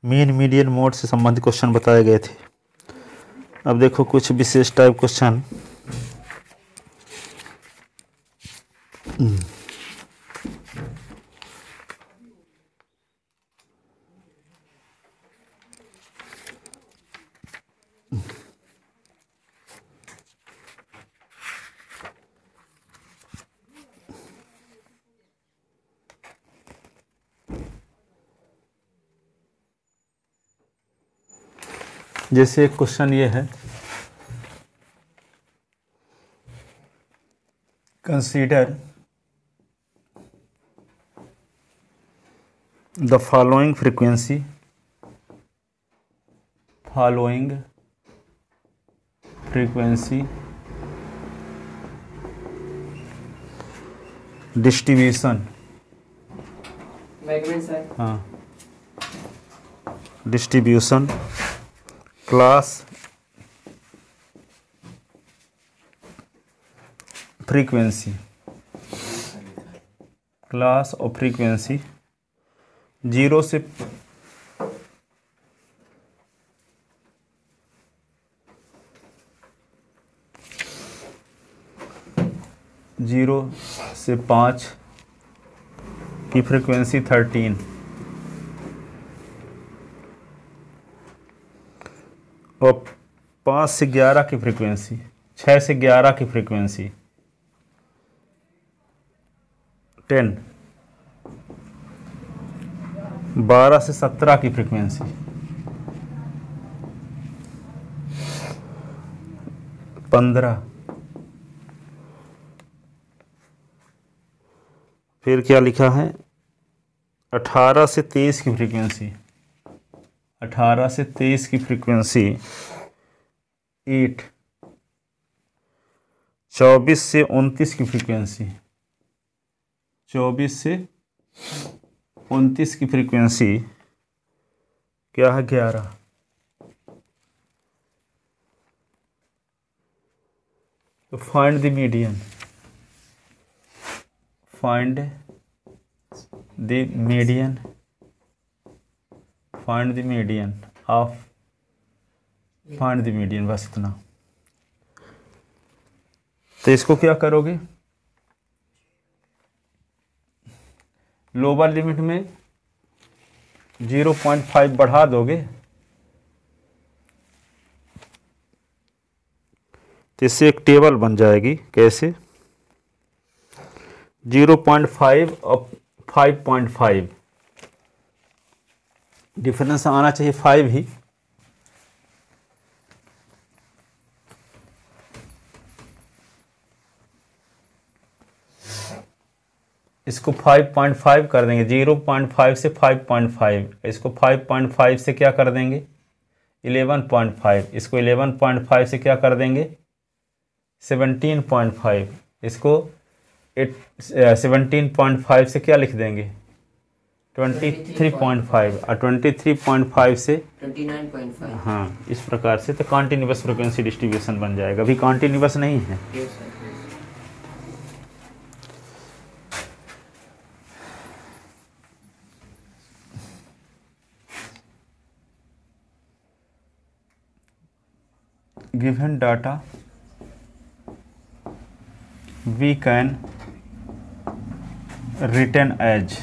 Mean median mode से संबंधित question बताए गए थे। अब देखो कुछ विशेष टाइप क्वेश्चन। जैसे एक क्वेश्चन ये है, consider the following frequency distribution. हाँ, डिस्ट्रीब्यूशन क्लास ऑफ फ्रीक्वेंसी 0 से 5 की फ्रीक्वेंसी 13 और 5 से 11 की फ्रीक्वेंसी, 6 से 11 की फ्रीक्वेंसी 10, 12 से 17 की फ्रीक्वेंसी 15, फिर क्या लिखा है 18 से 23 की फ्रीक्वेंसी, 18 से 23 की फ्रीक्वेंसी 8, 24 से 29 की फ्रीक्वेंसी, 24 से 29 की फ्रीक्वेंसी क्या है 11। तो फाइंड द मीडियन बस इतना। तो इसको क्या करोगे, लोअर लिमिट में 0.5 बढ़ा दोगे तो इससे एक टेबल बन जाएगी। कैसे, 0.5 और 5.5 डिफरेंस आना चाहिए 5 ही। इसको 5.5 कर देंगे, 0.5 से 5.5, इसको 5.5 से क्या कर देंगे 11.5, इसको 11.5 से क्या कर देंगे 17.5, इसको 17.5 से क्या लिख देंगे 23.5 और 23.5 से 29.5। हाँ, इस प्रकार से तो कॉन्टिन्यूअस फ्रीक्वेंसी डिस्ट्रीब्यूशन बन जाएगा। अभी कॉन्टिन्यूअस नहीं है। Given data, we can written as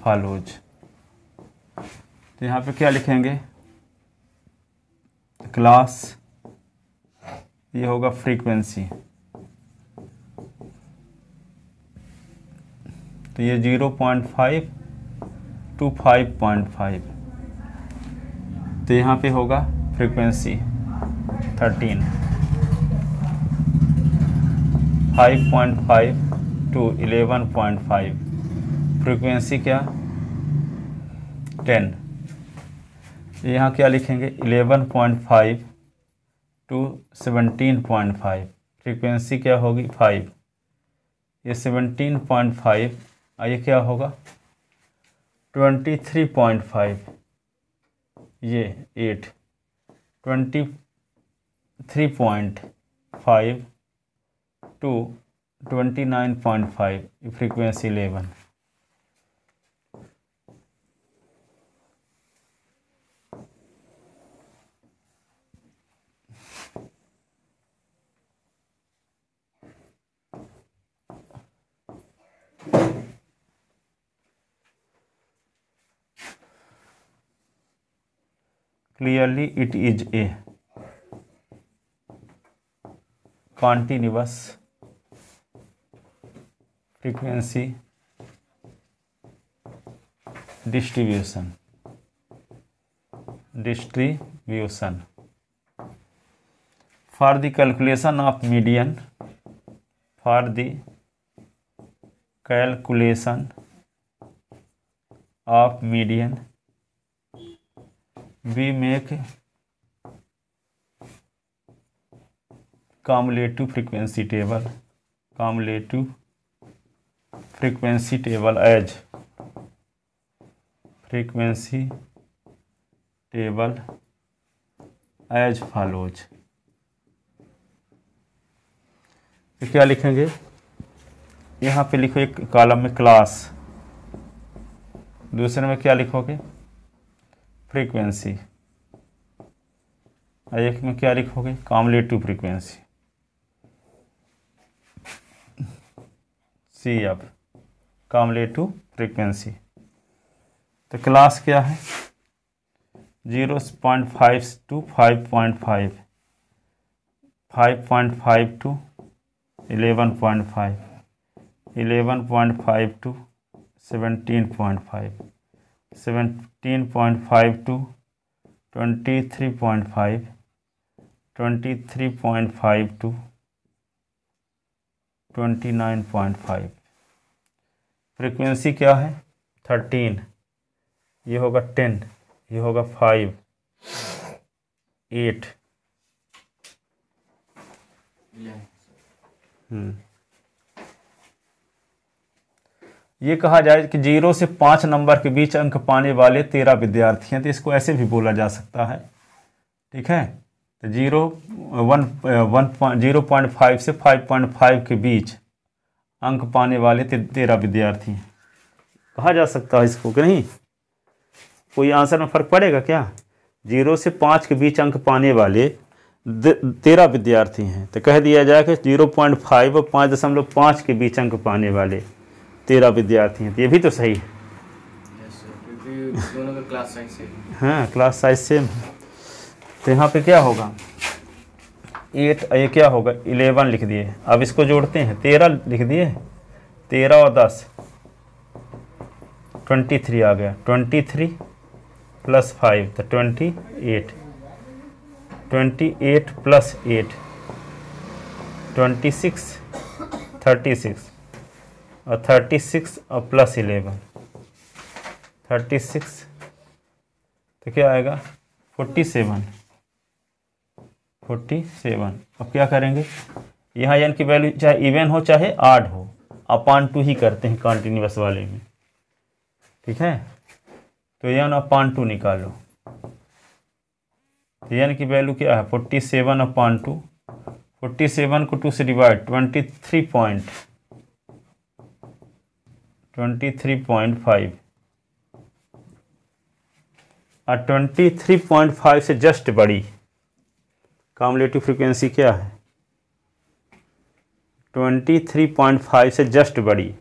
follows। तो यहाँ पे क्या लिखेंगे, क्लास, ये होगा फ्रीक्वेंसी, तो ये 0.5 to 5.5, तो यहाँ पे होगा फ्रीक्वेंसी 13, 5.5 to 11.5, फ्रीक्वेंसी क्या 10, यहाँ क्या लिखेंगे 11.5 to 17.5, फ्रीक्वेंसी क्या होगी 5, ये 17.5 और ये क्या होगा 23.5, ये 8, 23.5 to 29.5, frequency 11. Clearly it is a continuous frequency distribution. For the calculation of median, we make cumulative frequency table as follows. तो क्या लिखेंगे, यहाँ पे लिखो एक कॉलम में क्लास, दूसरे में क्या लिखोगे फ्रीक्वेंसी, और एक में क्या लिखोगे cumulative frequency CF, cumulative frequency. तो क्लास क्या है 0.5 to 5.5, 5.5 to 11.5, 11.5 to 17.5, 17.5 to 23.5, 23.5 to 29.5। Frequency क्या है 13, ये होगा 10, ये होगा 5, 8। ये कहा जाए कि 0 से 5 नंबर के बीच अंक पाने वाले 13 विद्यार्थी हैं, तो इसको ऐसे भी बोला जा सकता है। ठीक है, तो 0.5 से 5.5 के बीच अंक पाने वाले 13 विद्यार्थी हैं, कहा जा सकता है इसको कि नहीं। कोई आंसर में फ़र्क पड़ेगा क्या। 0 से 5 के बीच अंक पाने वाले 13 विद्यार्थी हैं, तो कह दिया जाए कि 0.5 और 5.5 के बीच अंक पाने वाले 13 विद्यार्थी हैं, तो ये भी तो सही है। दोनों का क्लास साइज सेम। हाँ, क्लास साइज सेम है। तो यहाँ पे क्या होगा 8, ये क्या होगा 11 लिख दिए। अब इसको जोड़ते हैं, 13 लिख दिए, 13 और 10 23 आ गया, 23 प्लस 5 तो 28, 28 प्लस 8 26, 36 और 36 और प्लस 11 36, तो क्या आएगा 47। अब क्या करेंगे, यहाँ एन की वैल्यू चाहे इवन हो चाहे आड हो, अपान 2 ही करते हैं कॉन्टिन्यूस वाले में। ठीक है, तो एन अपान 2 निकालो, तो एन की वैल्यू क्या है 47 अपान 2। 47 को 2 से डिवाइड 23.5 और 23.5 से जस्ट बड़ी कम्युलेटिव फ्रीक्वेंसी क्या है 23.5 से जस्ट बड़ी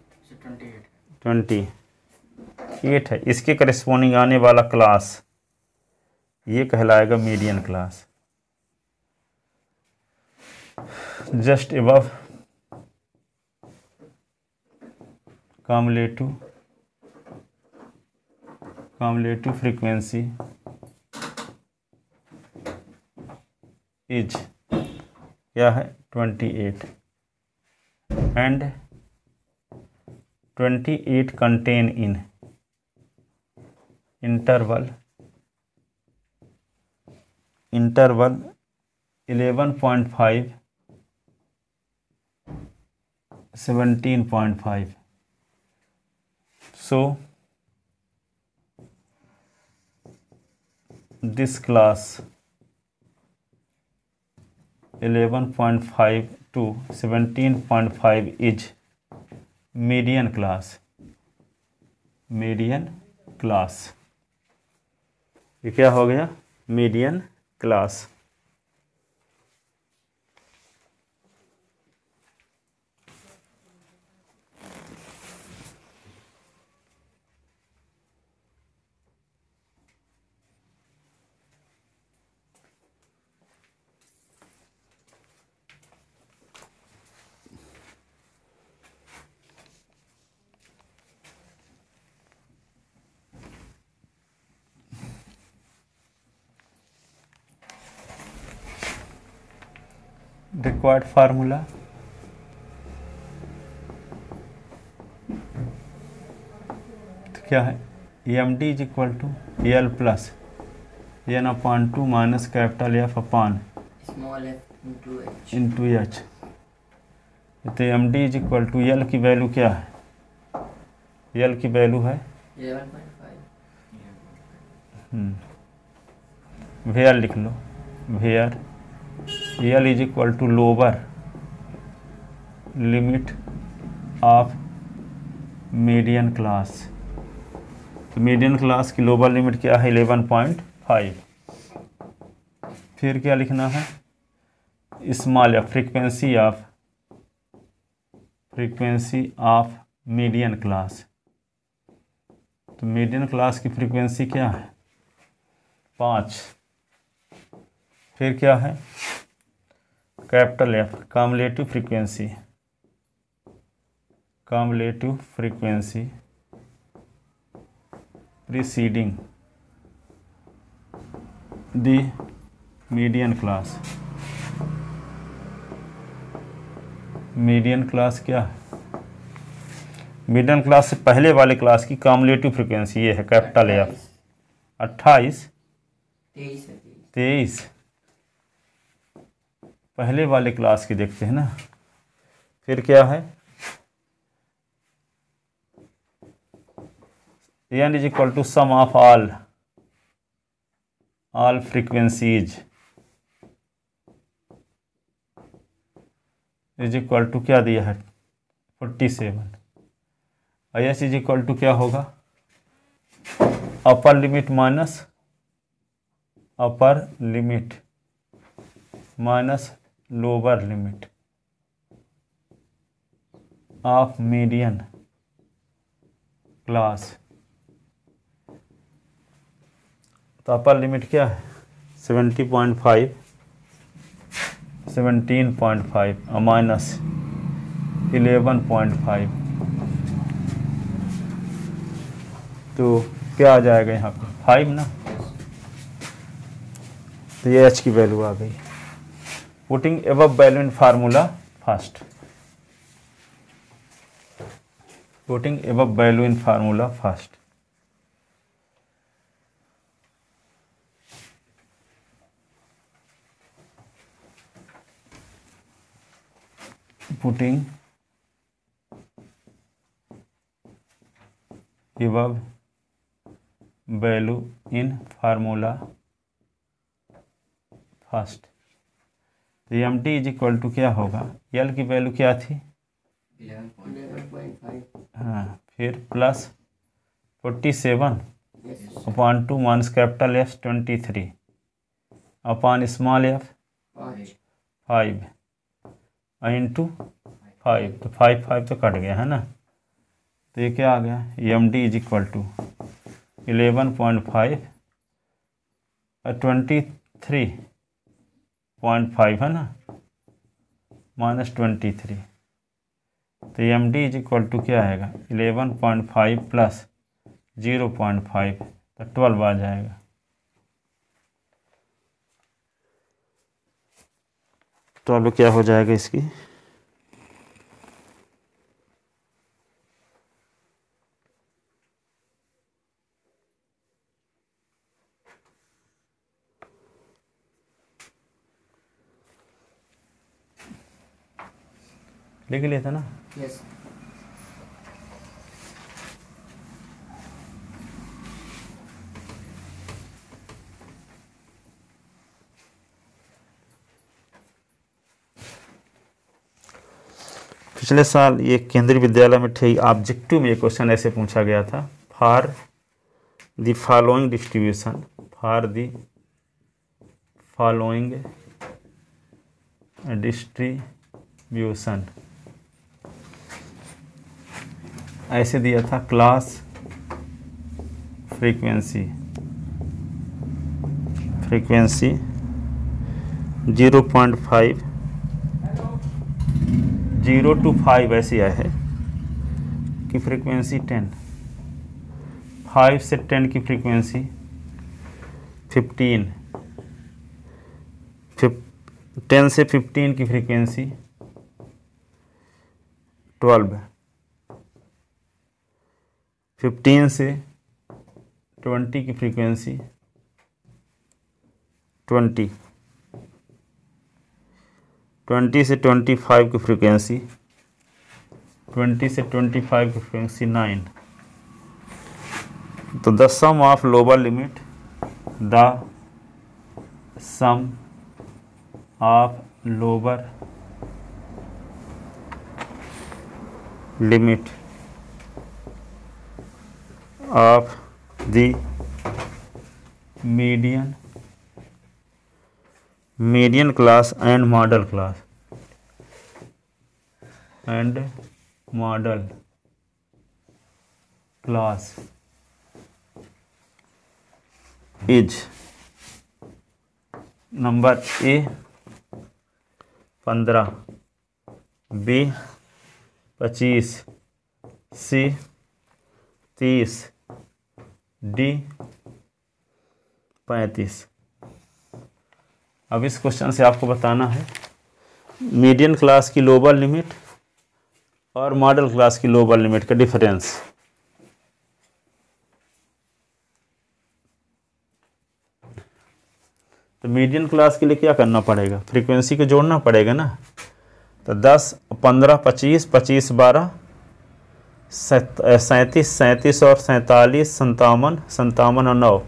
28 है। इसके करेस्पॉन्डिंग आने वाला क्लास ये कहलाएगा median class. Just above cumulative frequency is क्या है 28 and 28 contain in interval 11.5 17.5। So this class 11.5 to 17.5 is median class. Median class, ये क्या हो गया? Median class. रिक्वायर्ड फार्मूला, तो क्या है? M D is equal to L plus N upon two minus capital F upon small F into H. तो M D is equal to L की value क्या है? एल की वैल्यू है 11.5। Where लिख लो, where L is equal to lower limit of median class. तो median class की लोअर लिमिट क्या है? 11.5। फिर क्या लिखना है? Small F, frequency of median class. तो मीडियन क्लास की फ्रीक्वेंसी क्या है? 5। फिर क्या है? Capital F, cumulative frequency, preceding the median class. Median class क्या है? मीडियन क्लास से पहले वाले क्लास की कम्युलेटिव फ्रीक्वेंसी ये है कैपिटल एफ। 28 23 पहले वाले क्लास की देखते हैं ना। फिर क्या है? N is equal to sum of all frequencies is equal to क्या दिया है? 47। I S is equal to क्या होगा? Upper limit minus lower limit of median class. तो अपर लिमिट क्या है? 17.5 और माइनस 11.5। तो क्या आ जाएगा यहाँ पे? 5 ना। तो ये एच की वैल्यू आ गई। Putting above value in formula first. Putting above value in formula first. Putting above value in formula first. तो M T is equal to क्या होगा? एल की वैल्यू क्या थी? 11.5। हाँ, फिर plus 47 upon 2 minus capital F 23 upon small F 5 into 5। तो 5 तो कट गया है ना। तो ये क्या आ गया? M D is equal to 11.5 और 23.5 है ना, माइनस 23। तो M D is equal to क्या आएगा? 11.5 प्लस 0.5 तो 12 आ जाएगा। तो अब क्या हो जाएगा इसकी? लिख लिया था ना? यस। पिछले साल ये केंद्रीय विद्यालय में थे ऑब्जेक्टिव में ये क्वेश्चन ऐसे पूछा गया था, for the following distribution, for the following distribution, ऐसे दिया था क्लास फ्रीक्वेंसी 0.5 0 to 5 ऐसी आया है कि फ्रीक्वेंसी 10, 5 से 10 की फ्रीक्वेंसी 15, 10 से 15 की फ्रीक्वेंसी 12, 15 से 20 की फ्रीक्वेंसी 20, 20 से 25 की फ्रीक्वेंसी 20 से 25 की फ्रीक्वेंसी 9। तो the sum of lower limit, the sum of lower limit of the median class and model class is number A 15, B 25, C 30, D 35। अब इस क्वेश्चन से आपको बताना है मीडियन क्लास की लोअर लिमिट और मॉडल क्लास की लोअर लिमिट का डिफरेंस। तो मीडियन क्लास के लिए क्या करना पड़ेगा, फ्रीक्वेंसी को जोड़ना पड़ेगा ना। तो 10, 15, 25, 25, 12, 37, 37 और 47, 57, 57 और 9,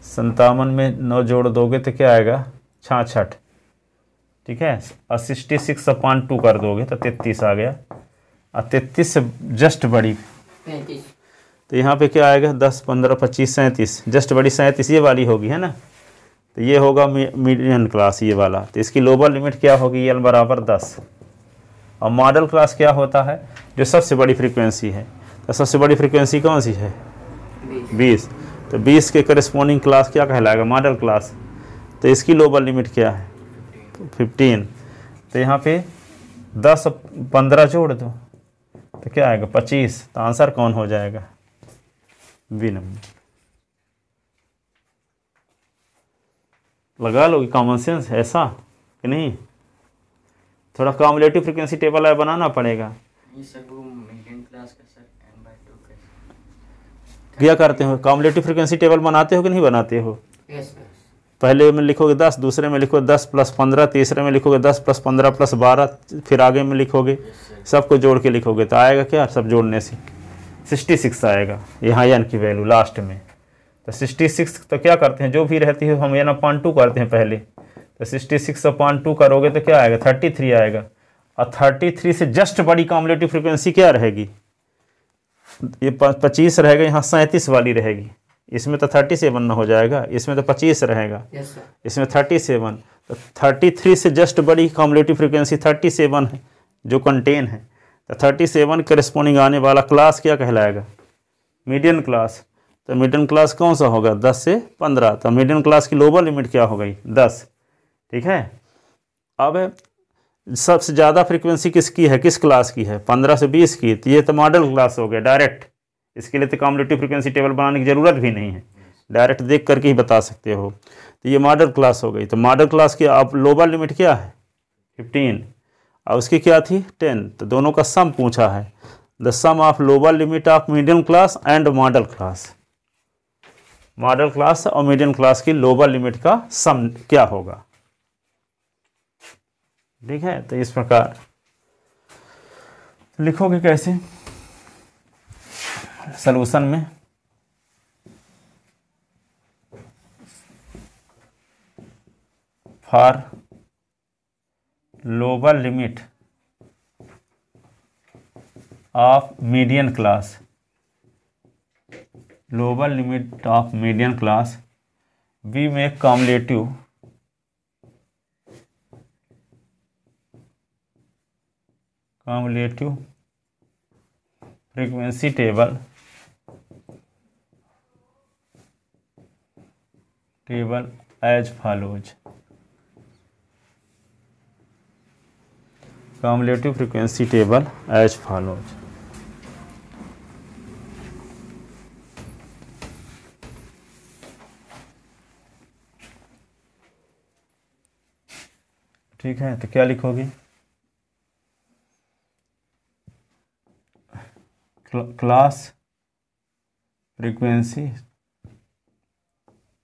57 में 9 जोड़ दोगे तो क्या आएगा 66, ठीक है। और 66/2 कर दोगे तो 33 आ गया, और 33 से जस्ट बड़ी 35, तो यहाँ पे क्या आएगा 10, 15, 25, 37, जस्ट बड़ी 37 ये वाली होगी, है ना। तो ये होगा मीडियन क्लास ये वाला। तो इसकी लोअर लिमिट क्या होगी, एल बराबर 10। और मॉडल क्लास क्या होता है, जो सबसे बड़ी फ्रीक्वेंसी है। तो सबसे बड़ी फ्रीक्वेंसी कौन सी है 20। तो 20 के करस्पॉन्डिंग क्लास क्या कहलाएगा, मॉडल क्लास। तो इसकी लोअर लिमिट क्या है 15। तो यहाँ पे 10 और 15 जोड़ दो तो क्या आएगा 25। तो आंसर कौन हो जाएगा, बी नंबर। लगा लोगे, कॉमन सेंस ऐसा कि नहीं। थोड़ा कॉम्युलेटिव फ्रीक्वेंसी टेबल बनाना पड़ेगा। ये सब वो मीडियन क्लास का सर n/2 का क्या करते हो, कॉम्युलेटिव फ्रीक्वेंसी टेबल बनाते हो कि नहीं बनाते हो। यस पहले में लिखोगे 10, दूसरे में लिखो 10 + 15, तीसरे में लिखोगे 10 + 15 + 12, फिर आगे में लिखोगे सबको जोड़ के लिखोगे तो आएगा क्या, सब जोड़ने से 66 आएगा। यहाँ एन की वैल्यू लास्ट में। तो 66 तो क्या करते हैं, जो भी रहती है हम n/2 करते हैं पहले। तो 66/2 करोगे तो क्या आएगा 33 आएगा। और 33 से जस्ट बड़ी कॉम्युलेटिव फ्रीक्वेंसी क्या रहेगी, ये 25 रहेगा, यहाँ 37 वाली रहेगी। इसमें तो 37 ना हो जाएगा, इसमें तो 25 रहेगा, यस सर इसमें 37। तो 33 से जस्ट बड़ी कॉम्युलेटिव फ्रीक्वेंसी 37 है जो कंटेन है। तो 37 करस्पॉन्डिंग आने वाला क्लास क्या कहलाएगा, मीडियन क्लास। तो मीडियन क्लास कौन सा होगा 10 से 15। तो मीडियन क्लास की लोअर लिमिट क्या हो गई 10, ठीक है। अब सबसे ज़्यादा फ्रीक्वेंसी किसकी है, किस क्लास की है, 15 से 20 की। तो ये तो मॉडल क्लास हो गया डायरेक्ट। इसके लिए तो कॉम्युलेटिव फ्रीक्वेंसी टेबल बनाने की ज़रूरत भी नहीं है, डायरेक्ट देख करके ही बता सकते हो। तो ये मॉडल क्लास हो गई। तो मॉडल क्लास की अब लोअर लिमिट क्या है 15 और उसकी क्या थी 10। तो दोनों का सम पूछा है, the sum of lower limit of medium class and model class. Modal class और मीडियम क्लास की लोअर लिमिट का सम क्या होगा, ठीक है। तो इस प्रकार लिखोगे कैसे सॉल्यूशन में, for lower limit of median class, lower limit of median class, we make cumulative frequency table as follows. Cumulative frequency table as follows. ठीक है, तो क्या लिखोगे? Class frequency,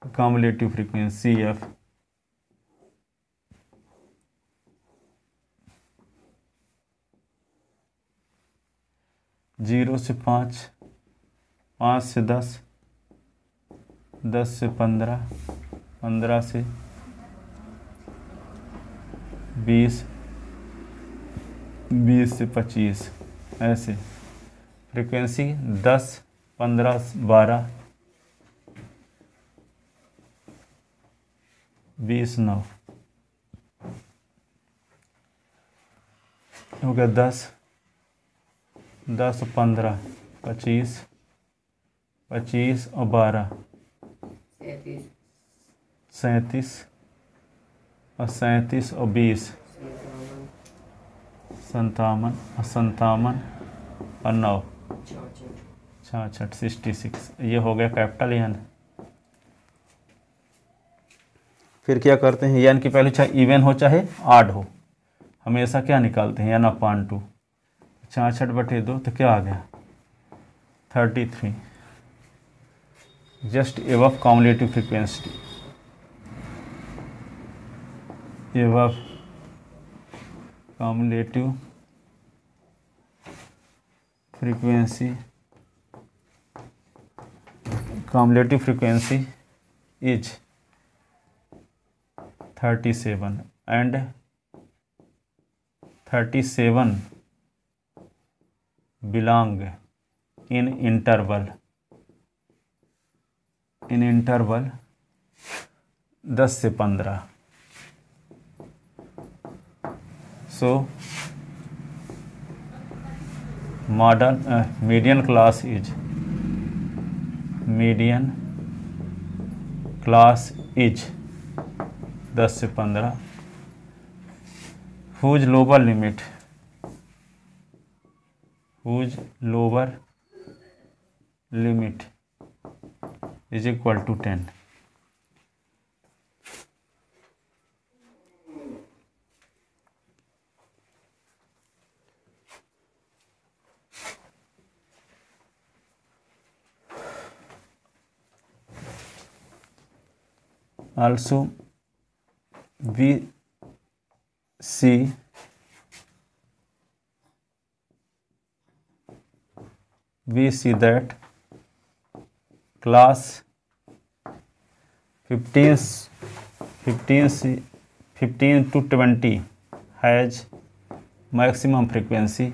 cumulative frequency F, zero से 5, 5 से 10, 10 से 15, 15 से 20, 20 से 25, ऐसे फ्रीक्वेंसी 10, 15, 12, 20, 9 हो गया। 10, 10, 15, 25, 25 और 12, 37 और 37 और 20, 57 और 57 और 9, 66, 66। ये हो गया कैपिटल एन। फिर क्या करते हैं, एन की पहले चाहे इवन हो चाहे आड हो, हमेशा क्या निकालते हैं, n/2, 66/2, तो क्या आ गया 33, just above cumulative frequency, above cumulative frequency, cumulative frequency is 37 and 37 belong in interval 10 से 15. So median class is 10 से 15. whose lower limit is equal to 10. Also we see that class 15 to 20 has maximum frequency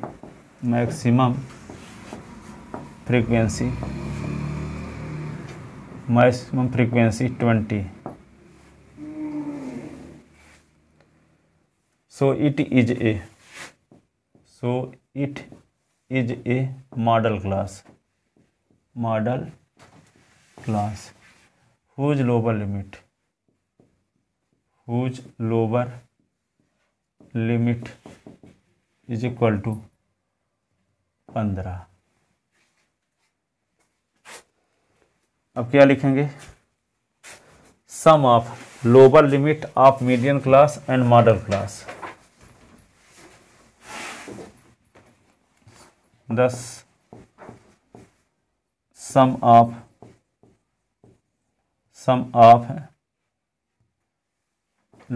20. So it is a model class whose lower limit is equal to 15. अब क्या लिखेंगे, sum of lower limit of median class and model class. Thus sum of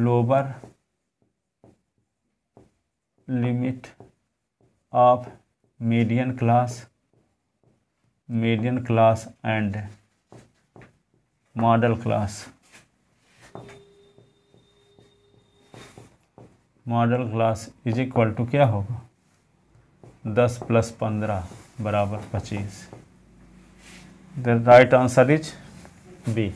lower limit of median class and model class is equal to क्या होगा, 10 + 15 = 25। The right answer is B.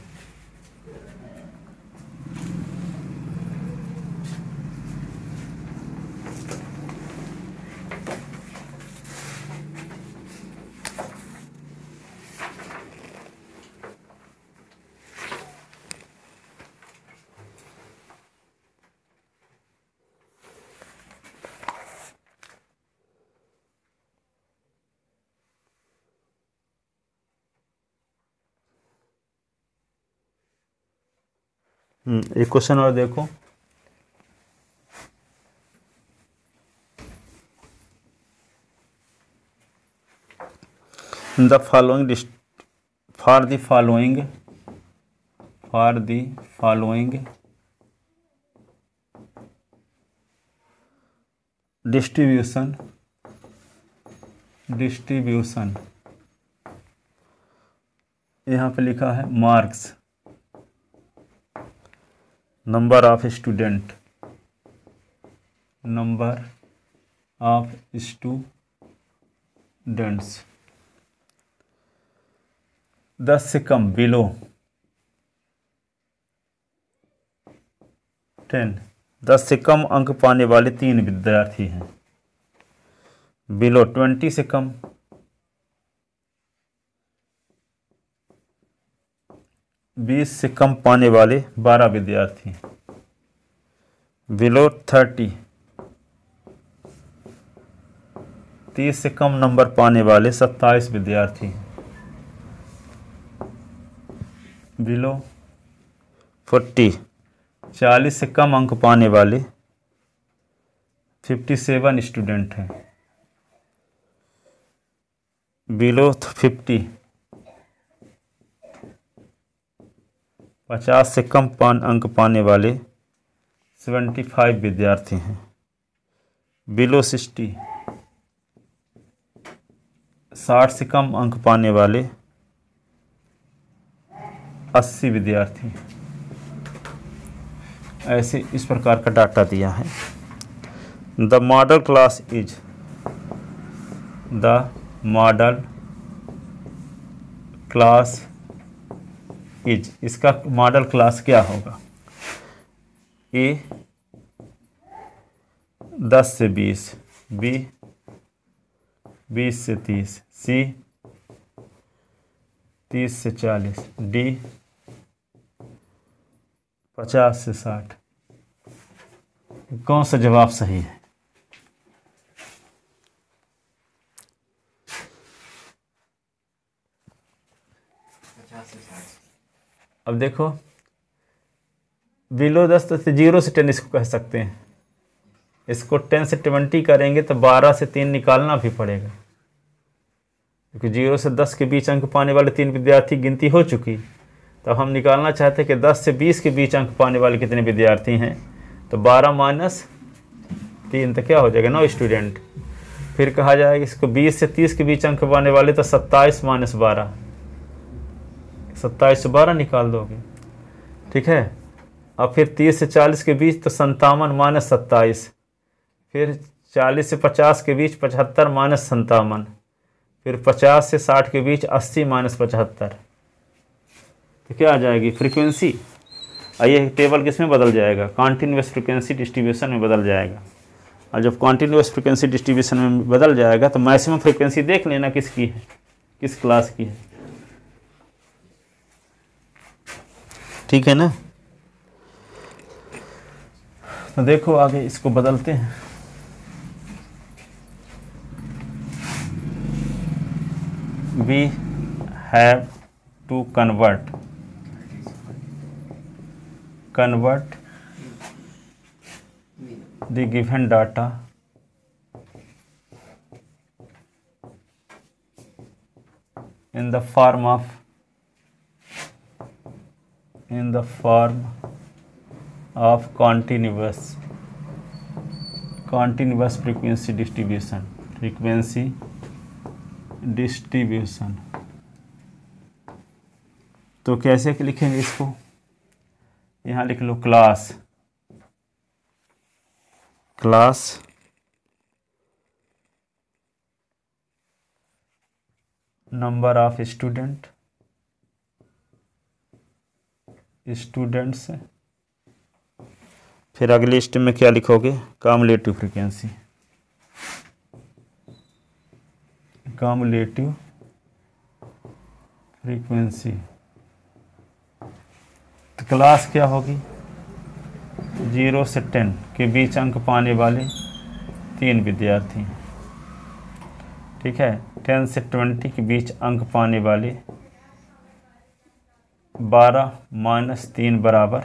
एक question और देखो। The following for the following distribution यहाँ पे लिखा है marks, number of students 10 से कम बिलो 10, 10 से कम अंक पाने वाले 3 विद्यार्थी हैं। बिलो 20 से कम, 20 से कम पाने वाले 12 विद्यार्थी हैं। बिलो 30, 30 से कम नंबर पाने वाले 27 विद्यार्थी हैं। बिलो 40, 40 से कम अंक पाने वाले 57 स्टूडेंट हैं। बिलो 50, 50 से कम अंक पाने वाले 75 विद्यार्थी हैं। बिलो 60, 60 से कम अंक पाने वाले 80 विद्यार्थी। ऐसे इस प्रकार का डाटा दिया है। द मॉडल क्लास इज, इसका मॉडल क्लास क्या होगा? ए 10 से 20, बी 20 से 30, सी 30 से 40, डी 50 से 60। कौन सा जवाब सही है? अब देखो, बिलो 10 तो 0 से 10 इसको कह सकते हैं। इसको 10 से 20 करेंगे तो 12 से 3 निकालना भी पड़ेगा, क्योंकि 0 से 10 के बीच अंक पाने वाले 3 विद्यार्थी गिनती हो चुकी। तो हम निकालना चाहते हैं कि 10 से 20 के बीच अंक पाने वाले कितने विद्यार्थी हैं। तो 12 - 3 तो क्या हो जाएगा? 9 स्टूडेंट। फिर कहा जाएगा इसको 20 से 30 के बीच अंक पाने वाले, तो 27 - 12, 27 से 12 निकाल दोगे, ठीक है। अब फिर 30 से 40 के बीच तो 57 - 27, फिर 40 से 50 के बीच 75 - 57, फिर 50 से 60 के बीच 80 - 75। तो क्या आ जाएगी? फ्रीक्वेंसी। और ये टेबल किस में बदल जाएगा? कॉन्टिन्यूअस फ्रीक्वेंसी डिस्ट्रीब्यूशन में बदल जाएगा। और जब कॉन्टिन्यूअस फ्रीक्वेंसी डिस्ट्रीब्यूशन में बदल जाएगा तो मैक्सिमम फ्रीक्वेंसी देख लेना किसकी है, किस क्लास की है, ठीक है ना। तो देखो आगे इसको बदलते हैं। We have to convert the given data in the form of continuous frequency distribution। तो कैसे लिखेंगे इसको? यहाँ लिख लो क्लास नंबर ऑफ स्टूडेंट्स। फिर अगली स्टेप में क्या लिखोगे? Cumulative frequency. कम्युलेटिव फ्रीक्वेंसी तो क्लास क्या होगी? 0 से 10 के बीच अंक पाने वाले 3 विद्यार्थी। ठीक है, 10 से 20 के बीच अंक पाने वाले 12 - 3 बराबर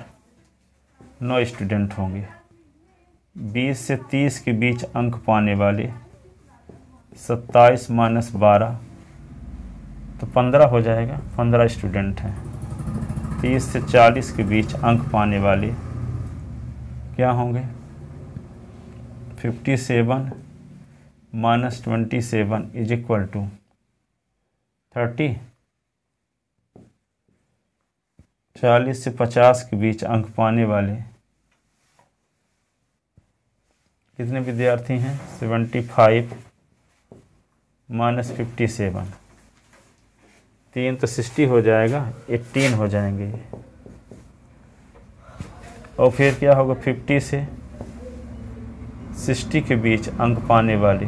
9 स्टूडेंट होंगे। 20 से 30 के बीच अंक पाने वाले 27 - 12 तो 15 हो जाएगा, 15 स्टूडेंट हैं। 30 से 40 के बीच अंक पाने वाले क्या होंगे? 57 - 27 = 30। 40 से 50 के बीच अंक पाने वाले कितने विद्यार्थी हैं? 75 - 57, 3 तो 60 हो जाएगा, 18 हो जाएंगे। और फिर क्या होगा? 50 से 60 के बीच अंक पाने वाले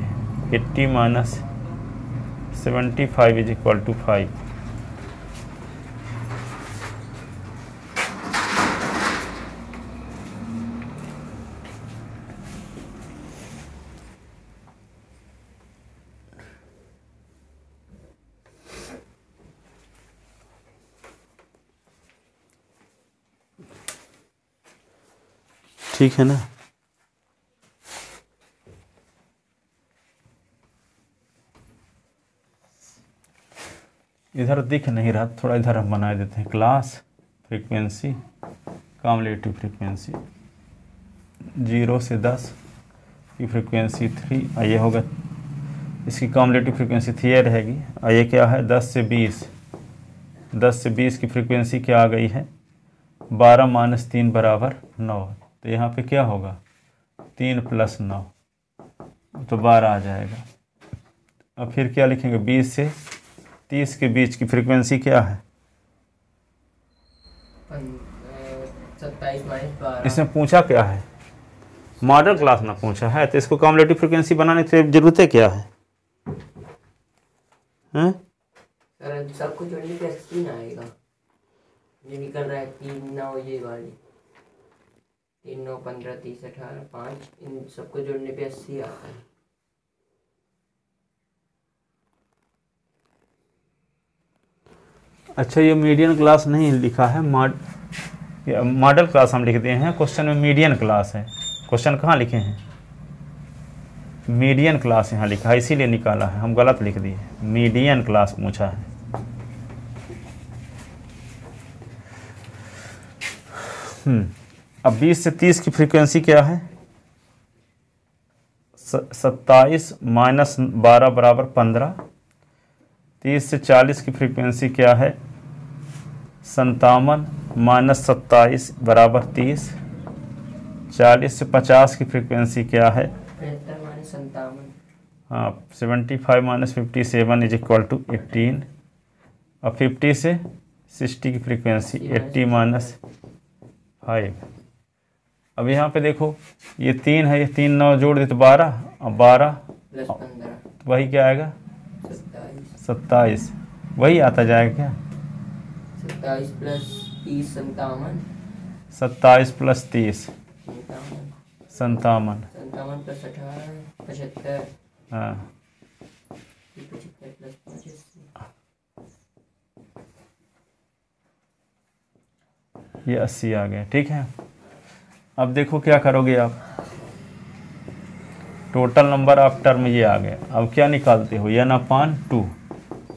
80 - 75 = 5। ठीक है ना? इधर दिख नहीं रहा, थोड़ा इधर हम बना देते हैं। क्लास फ्रीक्वेंसी, कम्युलेटिव फ्रीक्वेंसी 0 से 10 की फ्रीक्वेंसी 3। ये होगा इसकी कम्युलेटिव फ्रीक्वेंसी 3 ये रहेगी। और ये क्या है? 10 से 20। 10 से 20 की फ्रीक्वेंसी क्या आ गई है? 12 - 3 बराबर 9। तो यहाँ पे क्या होगा? 3 + 9 तो 12 आ जाएगा। अब फिर क्या लिखेंगे? 20 से 30 के बीच की फ्रीक्वेंसी क्या है? 27 - 12। इसमें पूछा क्या है? मॉडल क्लास ना पूछा है, तो इसको कम्युलेटिव फ्रीक्वेंसी बनाने की जरूरत क्या है? हैं? सर सबको जोड़ने पे 80 ना आएगा। ये निकल रहा है 3 9, ये वाली 3 9 15 30 18 5, इन सबको जोड़ने पे 80 आता है। अच्छा, ये मीडियन क्लास नहीं लिखा है, मॉडल क्लास हम लिख दिए हैं। क्वेश्चन में मीडियन क्लास है। क्वेश्चन कहाँ लिखे हैं? मीडियन क्लास यहाँ लिखा है, इसीलिए निकाला है, हम गलत लिख दिए। मीडियन क्लास पूछा है। अब 20 से 30 की फ्रीक्वेंसी क्या है? 27 - 12 बराबर 15। 30 से 40 की फ्रीक्वेंसी क्या है? 57 - 27 बराबर 30। 40 से 50 की फ्रीक्वेंसी क्या है? 75 - 57। हाँ, 75 - 57 = 18। और 50 से 60 की फ्रीक्वेंसी 80 - 5। अब यहाँ पे देखो, ये 3 है, ये 3 9 जोड़ दे तो 12, और 12 + 15 वही क्या आएगा? 27। 27 वही आता जाएगा क्या? 27 + 30 57। 27 + 30 57 57। 57 + 18 75। हाँ, 75 + 5 ये 80 आ गया। ठीक है, अब देखो क्या करोगे आप? टोटल नंबर ऑफ टर्म ये आ गया। अब क्या निकालते हो? n/2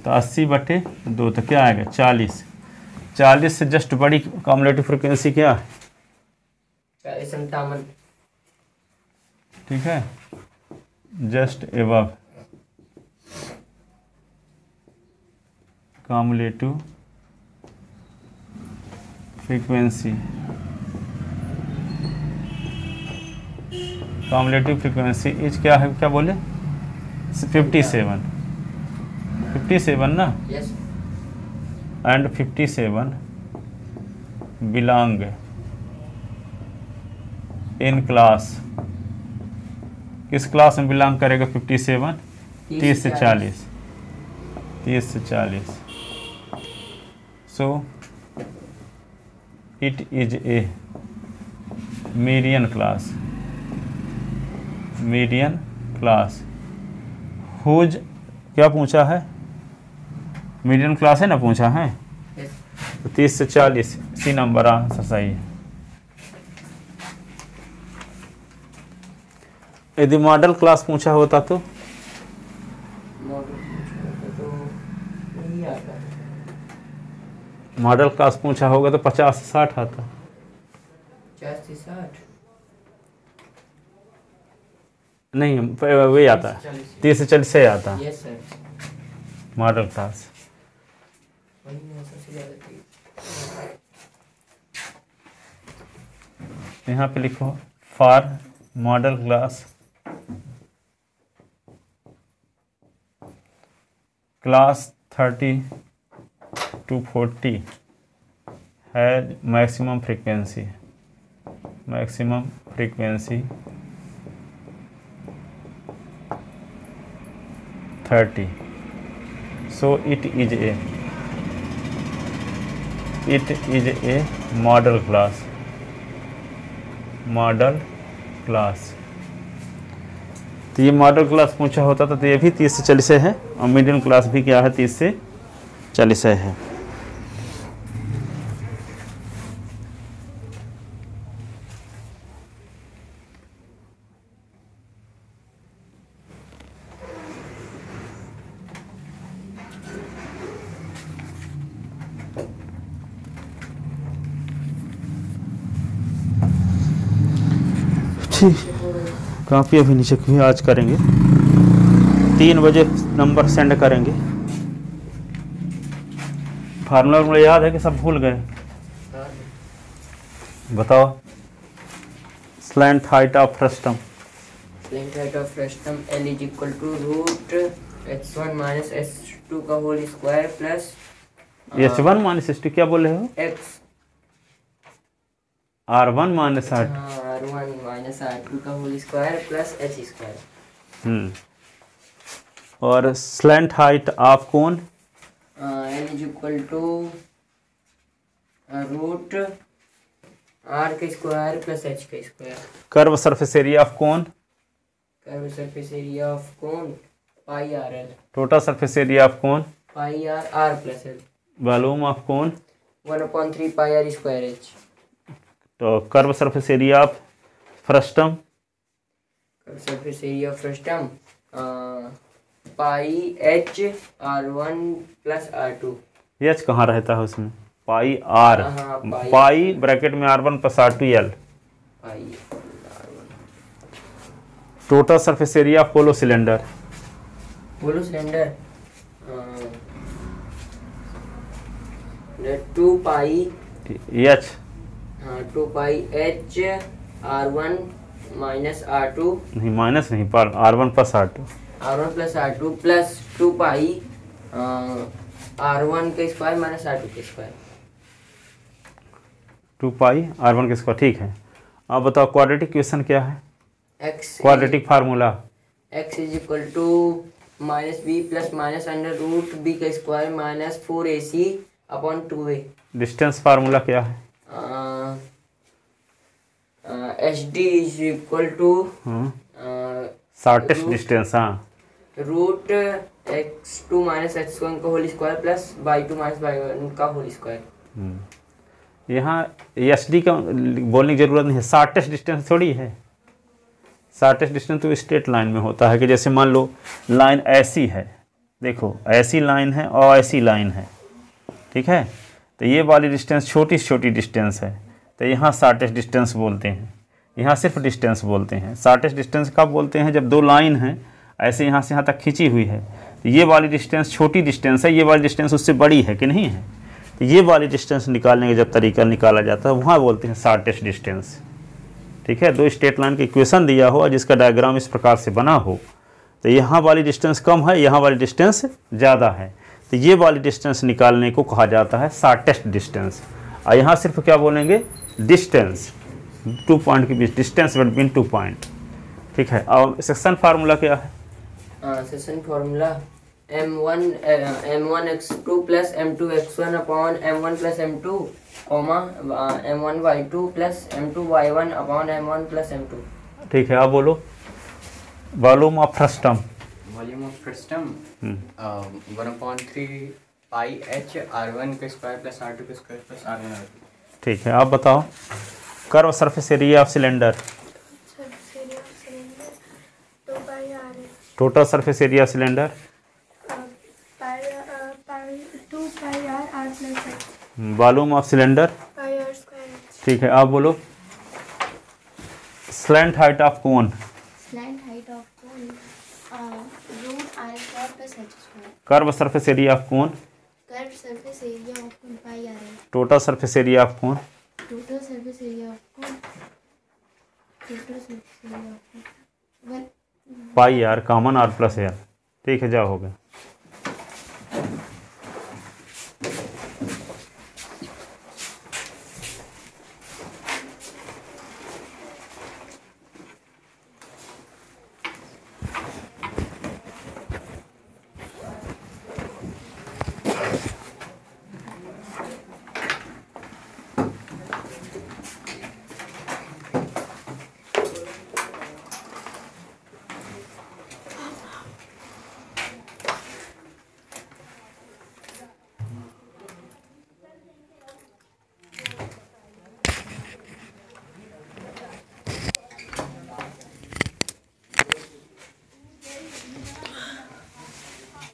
तो 80/2 तो क्या आएगा? 40। 40 से जस्ट बड़ी कम्युलेटिव फ्रीक्वेंसी क्या है? 57। ठीक है, just above cumulative frequency. Cumulative frequency is क्या है? क्या बोले? 57। 57 ना, yes and 57 belong in class, किस क्लास में बिलोंग करेगा 57? 30 से 40, 30 से 40। So it is a median class, median class whose, क्या पूछा है? मीडियन क्लास है ना पूछा है, यस तो 30 से 40 सी नंबर आंसर सही है। यदि मॉडल क्लास पूछा होता तो नहीं आता। मॉडल क्लास पूछा होगा तो 50 से 60 आता। 50 से 60 नहीं, वही आता है, 30 से 40 से आता यस सर, मॉडल क्लास। वही मैं सबसे ज़्यादा थी। यहाँ पे लिखो for model class class 30 to 40 has maximum frequency, maximum frequency 30। So it is A model class, modal class. तो ये मॉडल क्लास पूछा होता था तो ये भी 30 से 40 है, और मीडियम क्लास भी क्या है 30 से 40 है। ठीक, काफ़ी अभी नीचे की आज करेंगे, 3 बजे नंबर सेंड करेंगे। फार्मूला मुझे याद है कि सब भूल गए? बताओ। Slant height of frustum, slant height of frustum L is equal to root h1 minus h2 का whole square plus h1 minus h2 क्या बोले हो? x r1 minus r2। हाँ r1 माइनस r2 का whole square plus h square. और slant height of cone L is equal to root r का square plus h का square. Curve surface area of cone, curve surface area of cone pi R L, total surface area of cone, pi R plus L, volume of cone, 1/3 pi R square H. तो curve surface area of frustum, curve surface area of frustum pi H r1 plus r2। H कहाँ रहता है उसमें? पाई are, हाँ, पाई bracket में r1 plus r2l। Pi total surface area of polo cylinder, polo cylinder 2 pi H, हाँ 2 पाई H r1 minus r2, नहीं minus नहीं, पर r1 plus r2, r1 plus r2 plus 2 पाई r1 का स्क्वायर माइनस r2 का square. 2 पाई r1 का square. ठीक है, अब बताओ क्वाड्रेटिक इक्वेशन क्या है? x quadratic formula x is equal to minus B plus minus under root B का square minus 4ac upon 2a। Distance formula क्या है? H D is equal to shortest distance. हाँ, रूट x2 माइनस x1 का whole square plus y2 minus y1 का whole square. यहाँ S D का बोलने की जरूरत नहीं है, शॉर्टेस्ट डिस्टेंस थोड़ी है। शॉर्टेस्ट डिस्टेंस तो स्ट्रेट लाइन में होता है कि जैसे मान लो लाइन ऐसी है, देखो ऐसी लाइन है और ऐसी लाइन है, ठीक है, तो ये वाली डिस्टेंस छोटी से छोटी डिस्टेंस है, तो यहाँ शॉर्टेस्ट डिस्टेंस बोलते हैं। यहाँ सिर्फ डिस्टेंस बोलते हैं। शॉर्टेस्ट डिस्टेंस कब बोलते हैं? जब दो लाइन हैं ऐसे यहाँ से यहाँ तक खींची हुई है, तो ये वाली डिस्टेंस छोटी डिस्टेंस है, ये वाली डिस्टेंस उससे बड़ी है कि नहीं है, तो ये वाली डिस्टेंस निकालने का जब तरीका निकाला जाता है वहाँ बोलते हैं शॉर्टेस्ट डिस्टेंस। ठीक है, दो स्ट्रेट लाइन की इक्वेशन दिया हो और जिसका डायग्राम इस प्रकार से बना हो, तो यहाँ वाली डिस्टेंस कम है, यहाँ वाली डिस्टेंस ज़्यादा है, तो ये वाली डिस्टेंस निकालने को कहा जाता है शॉर्टेस्ट डिस्टेंस। और यहाँ सिर्फ क्या बोलेंगे, डिस्टेंस, 2 पॉइंट के बीच, डिस्टेंस बिटवीन 2 पॉइंट। ठीक है, और सेक्शन फार्मूला क्या है? Section formula m1x2 plus m2x1 upon m1 plus m2 comma m1y2 plus m2y1 upon m1 plus m2। ठीक है, आप बोलो। Volume of frustum, volume of frustum 1/3 pi h r1 का स्क्वायर प्लस r2 का square plus r1 r2। ठीक है, आप बताओ। Curve surface area of cylinder, total surface area of cylinder, volume of cylinder. ठीक है, आप बोलो। Slant height of cone, curve surface area of cone, total surface area of cone, pi R common, r plus R. ठीक है, जा हो गया।